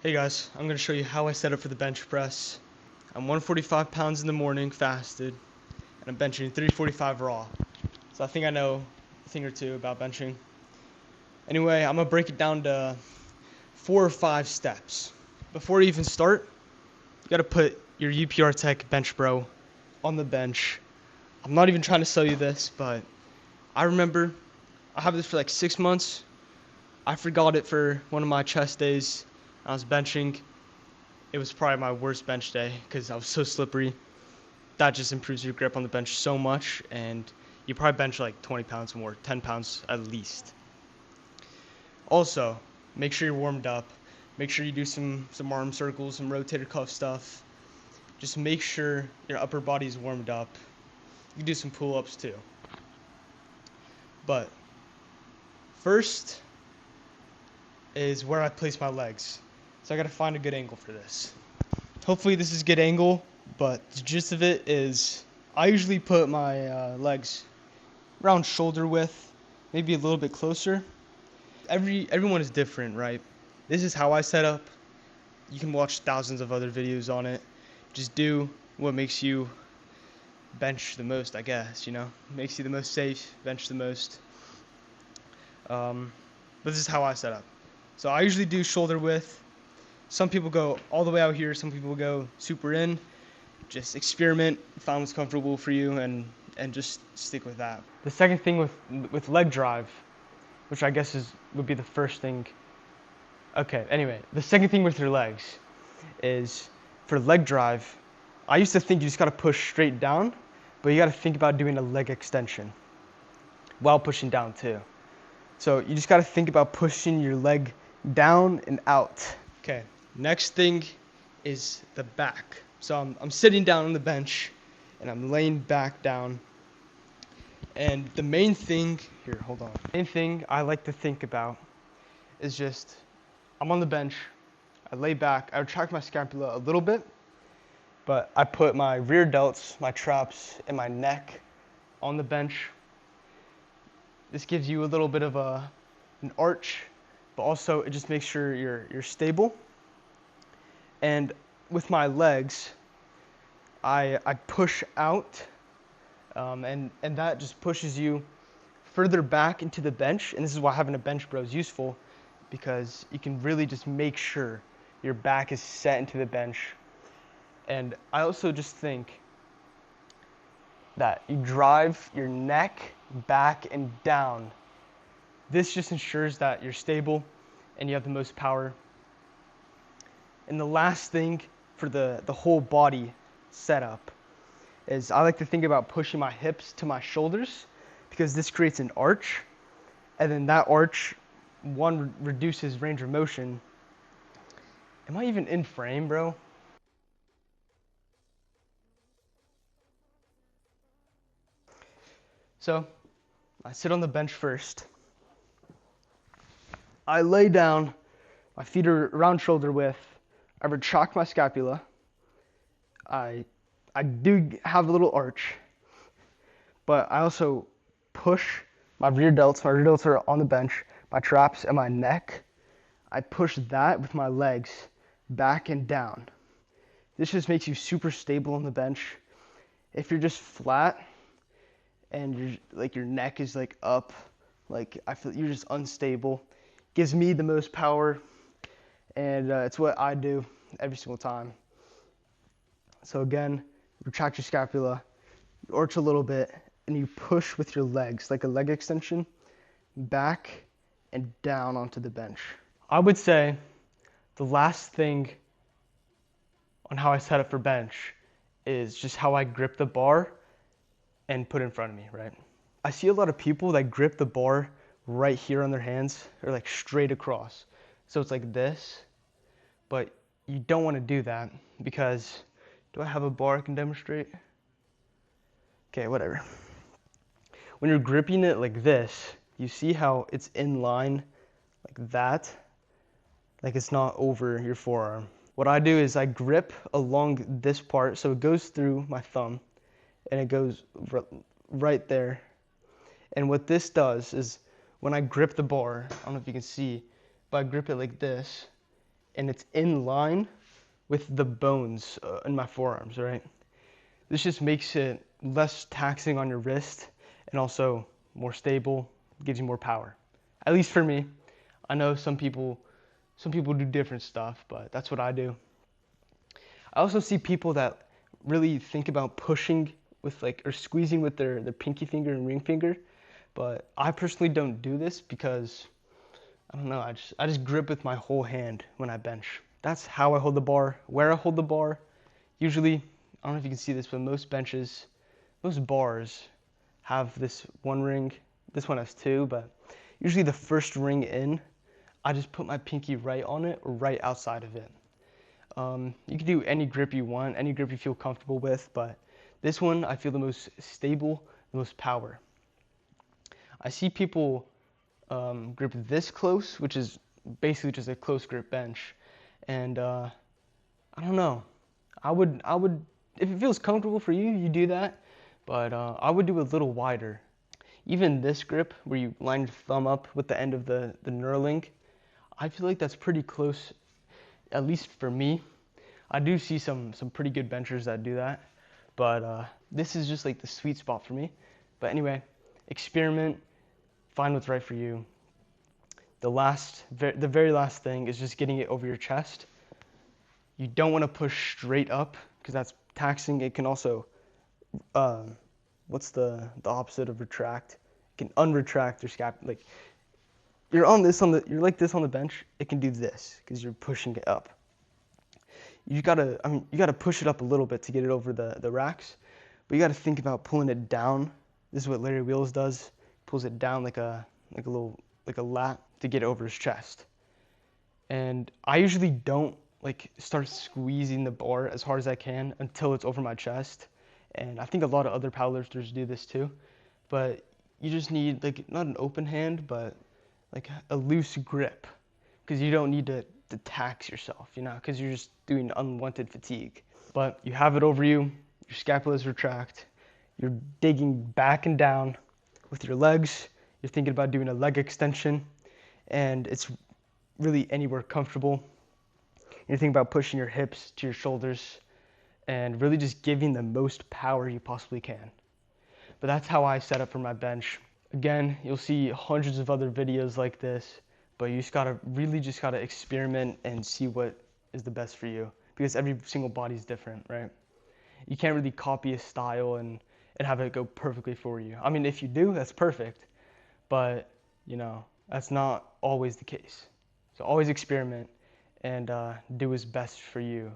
Hey guys, I'm going to show you how I set up for the bench press. I'm 145 pounds in the morning fasted, and I'm benching 345 raw. So I think I know a thing or two about benching. Anyway, I'm going to break it down to 4 or 5 steps. Before you even start, you got to put your UPR Tech Bench Bro on the bench. I'm not even trying to sell you this, but I remember I have this for like 6 months. I forgot it for one of my chest days. I was benching. It was probably my worst bench day because I was so slippery. That just improves your grip on the bench so much, and you probably bench like 20 pounds more, 10 pounds at least. Also, make sure you're warmed up. Make sure you do some arm circles, some rotator cuff stuff. Just make sure your upper body is warmed up. You can do some pull-ups too. But first is where I place my legs. So I gotta find a good angle for this. Hopefully this is a good angle, but the gist of it is I usually put my legs around shoulder width, maybe a little bit closer. Everyone is different, right? This is how I set up. You can watch thousands of other videos on it. Just do what makes you bench the most, I guess, you know? Makes you the most safe, bench the most. But this is how I set up. So I usually do shoulder width. Some people go all the way out here, some people go super in. Just experiment, find what's comfortable for you, and just stick with that. The second thing with leg drive, which I guess would be the first thing. Okay, anyway, the second thing with your legs is for leg drive, I used to think you just gotta push straight down, but you gotta think about doing a leg extension while pushing down too. So you just gotta think about pushing your leg down and out. Okay, next thing is the back. So I'm sitting down on the bench and I'm laying back down. And the main thing, here, hold on. The main thing I like to think about is just, I'm on the bench, I lay back, I retract my scapula a little bit, but I put my rear delts, my traps, and my neck on the bench. This gives you a little bit of an arch, but also it just makes sure you're stable. And with my legs, I push out, and that just pushes you further back into the bench. And this is why having a bench bro is useful, because you can really just make sure your back is set into the bench. And I also just think that you drive your neck back and down. This just ensures that you're stable and you have the most power. And the last thing for the whole body setup is I like to think about pushing my hips to my shoulders, because this creates an arch, and then that arch, one, reduces range of motion. Am I even in frame, bro? So I sit on the bench first. I lay down, my feet are around shoulder width. I retract my scapula. I do have a little arch, but I also push my rear delts. My rear delts are on the bench, my traps and my neck. I push that with my legs back and down. This just makes you super stable on the bench. If you're just flat and your neck is like up, like I feel you're just unstable. Gives me the most power, and it's what I do every single time. So again, retract your scapula, you arch a little bit, and you push with your legs, like a leg extension, back and down onto the bench. I would say the last thing on how I set up for bench is just how I grip the bar and put it in front of me, right? I see a lot of people that grip the bar right here on their hands, or like straight across. So it's like this, but you don't want to do that, because, do I have a bar I can demonstrate? Okay, whatever. When you're gripping it like this, you see how it's in line like that? Like it's not over your forearm. What I do is I grip along this part, so it goes through my thumb, and it goes right there. And what this does is, when I grip the bar, I don't know if you can see, but I grip it like this, and it's in line with the bones in my forearms, right? This just makes it less taxing on your wrist and also more stable, gives you more power. At least for me. I know some people do different stuff, but that's what I do. I also see people that really think about pushing with like or squeezing with their pinky finger and ring finger, but I personally don't do this because I don't know, I just grip with my whole hand when I bench. That's how I hold the bar, where I hold the bar. Usually, I don't know if you can see this, but most benches, most bars have this one ring. This one has two, but usually the first ring in, I just put my pinky right on it or right outside of it. You can do any grip you want, any grip you feel comfortable with, but this one I feel the most stable, the most power. I see people grip this close, which is basically just a close grip bench, and I don't know. I would, if it feels comfortable for you, you do that, but I would do a little wider. Even this grip, where you line your thumb up with the end of the knurling, I feel like that's pretty close, at least for me. I do see some pretty good benchers that do that, but this is just like the sweet spot for me. But anyway, experiment, find what's right for you. The very last thing is just getting it over your chest. You don't want to push straight up because that's taxing. It can also, what's the opposite of retract? It can unretract your scap. Like you're like this on the bench. It can do this because you're pushing it up. You gotta push it up a little bit to get it over the racks, but you gotta think about pulling it down. This is what Larry Wheels does. He pulls it down like a lat to get it over his chest. And I usually don't like start squeezing the bar as hard as I can until it's over my chest. And I think a lot of other powerlifters do this too. But you just need like not an open hand, but like a loose grip, because you don't need to tax yourself, you know, because you're just doing unwanted fatigue. But you have it over you, your scapulas retract, you're digging back and down with your legs, you're thinking about doing a leg extension, and it's really anywhere comfortable. You're thinking about pushing your hips to your shoulders and really just giving the most power you possibly can. But that's how I set up for my bench. Again, you'll see hundreds of other videos like this, but you just gotta experiment and see what is the best for you, because every single body is different, right? You can't really copy a style and have it go perfectly for you. I mean, if you do, that's perfect, but you know, that's not always the case. So always experiment and do what's best for you.